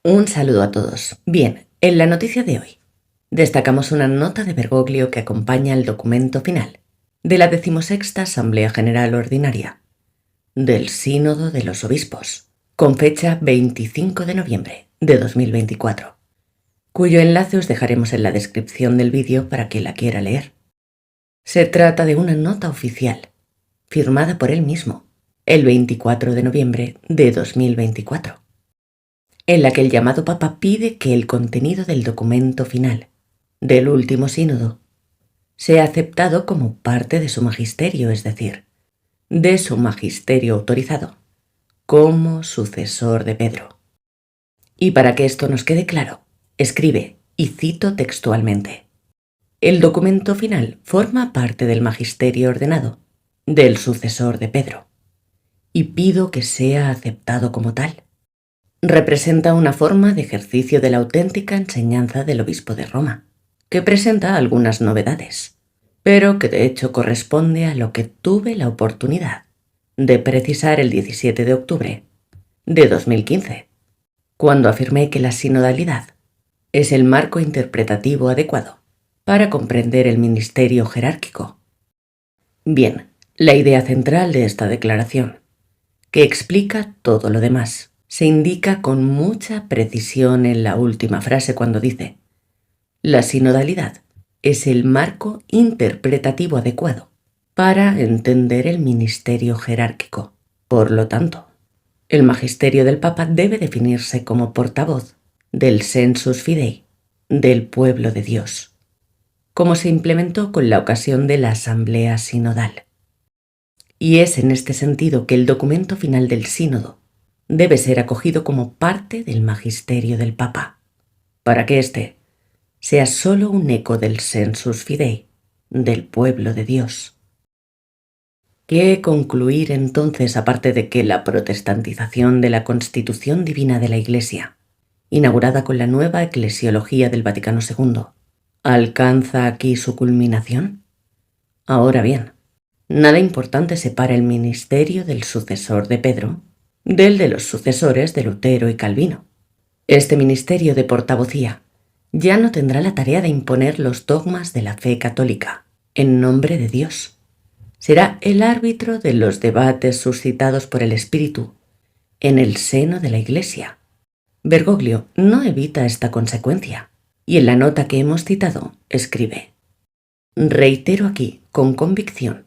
Un saludo a todos. Bien, en la noticia de hoy destacamos una nota de Bergoglio que acompaña el documento final de la 16ª Asamblea General Ordinaria del Sínodo de los Obispos, con fecha 25 de noviembre de 2024, cuyo enlace os dejaremos en la descripción del vídeo para quien la quiera leer. Se trata de una nota oficial, firmada por él mismo, el 24 de noviembre de 2024. En la que el llamado Papa pide que el contenido del documento final del último sínodo sea aceptado como parte de su magisterio, es decir, de su magisterio autorizado como sucesor de Pedro. Y para que esto nos quede claro, escribe, y cito textualmente: el documento final forma parte del magisterio ordenado del sucesor de Pedro, y pido que sea aceptado como tal. Representa una forma de ejercicio de la auténtica enseñanza del obispo de Roma, que presenta algunas novedades, pero que de hecho corresponde a lo que tuve la oportunidad de precisar el 17 de octubre de 2015, cuando afirmé que la sinodalidad es el marco interpretativo adecuado para comprender el ministerio jerárquico. Bien, la idea central de esta declaración, que explica todo lo demás, se indica con mucha precisión en la última frase cuando dice: la sinodalidad es el marco interpretativo adecuado para entender el ministerio jerárquico. Por lo tanto, el magisterio del Papa debe definirse como portavoz del sensus fidei, del pueblo de Dios, como se implementó con la ocasión de la Asamblea Sinodal. Y es en este sentido que el documento final del sínodo debe ser acogido como parte del magisterio del Papa, para que éste sea solo un eco del sensus fidei, del pueblo de Dios. ¿Qué concluir entonces, aparte de que la protestantización de la Constitución Divina de la Iglesia, inaugurada con la nueva eclesiología del Vaticano II, alcanza aquí su culminación? Ahora bien, nada importante separa el ministerio del sucesor de Pedro del de los sucesores de Lutero y Calvino. Este ministerio de portavocía ya no tendrá la tarea de imponer los dogmas de la fe católica en nombre de Dios. Será el árbitro de los debates suscitados por el Espíritu en el seno de la Iglesia. Bergoglio no evita esta consecuencia y en la nota que hemos citado escribe: reitero aquí con convicción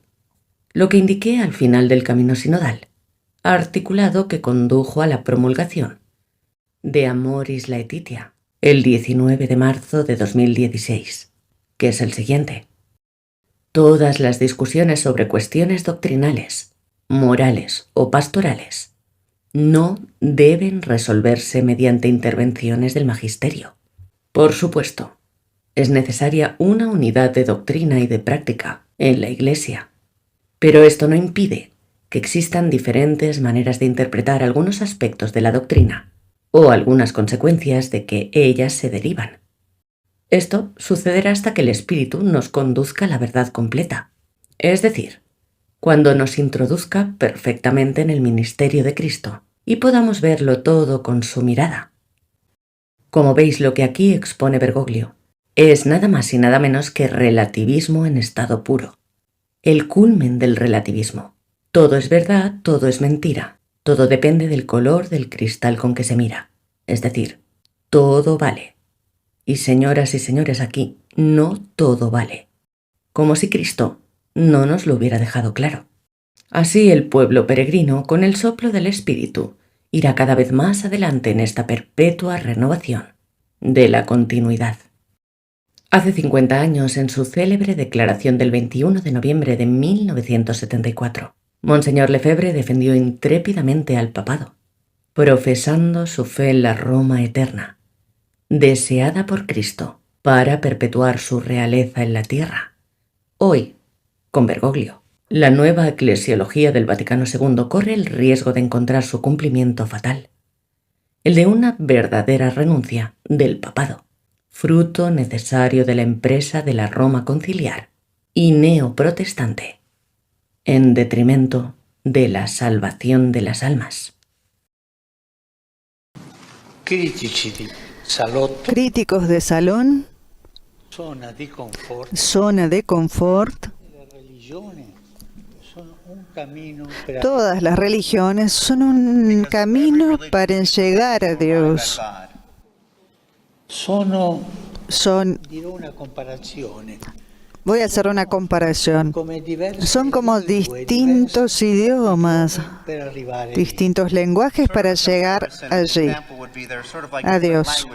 lo que indiqué al final del camino sinodal, articulado que condujo a la promulgación de Amoris Laetitia el 19 de marzo de 2016, que es el siguiente: todas las discusiones sobre cuestiones doctrinales, morales o pastorales no deben resolverse mediante intervenciones del magisterio. Por supuesto, es necesaria una unidad de doctrina y de práctica en la Iglesia, pero esto no impide que existan diferentes maneras de interpretar algunos aspectos de la doctrina o algunas consecuencias de que ellas se derivan. Esto sucederá hasta que el Espíritu nos conduzca a la verdad completa, es decir, cuando nos introduzca perfectamente en el ministerio de Cristo y podamos verlo todo con su mirada. Como veis, lo que aquí expone Bergoglio es nada más y nada menos que relativismo en estado puro, el culmen del relativismo. Todo es verdad, todo es mentira, todo depende del color del cristal con que se mira, es decir, todo vale. Y señoras y señores, aquí no todo vale, como si Cristo no nos lo hubiera dejado claro. Así el pueblo peregrino, con el soplo del Espíritu, irá cada vez más adelante en esta perpetua renovación de la continuidad. Hace 50 años, en su célebre declaración del 21 de noviembre de 1974, Monseñor Lefebvre defendió intrépidamente al papado, profesando su fe en la Roma eterna, deseada por Cristo para perpetuar su realeza en la tierra. Hoy, con Bergoglio, la nueva eclesiología del Vaticano II corre el riesgo de encontrar su cumplimiento fatal, el de una verdadera renuncia del papado, fruto necesario de la empresa de la Roma conciliar y neoprotestante, en detrimento de la salvación de las almas. critici di salotto, críticos de salón, zona di confort. zona de confort. Le religioni sono un cammino per Todas las religiones son un camino para llegar a Dios. Son, dirò una comparazione, voy a hacer una comparación. come diverse Son como lingue, distintos idiomas, per arrivare lì. distintos lenguajes para llegar allí, a Dios.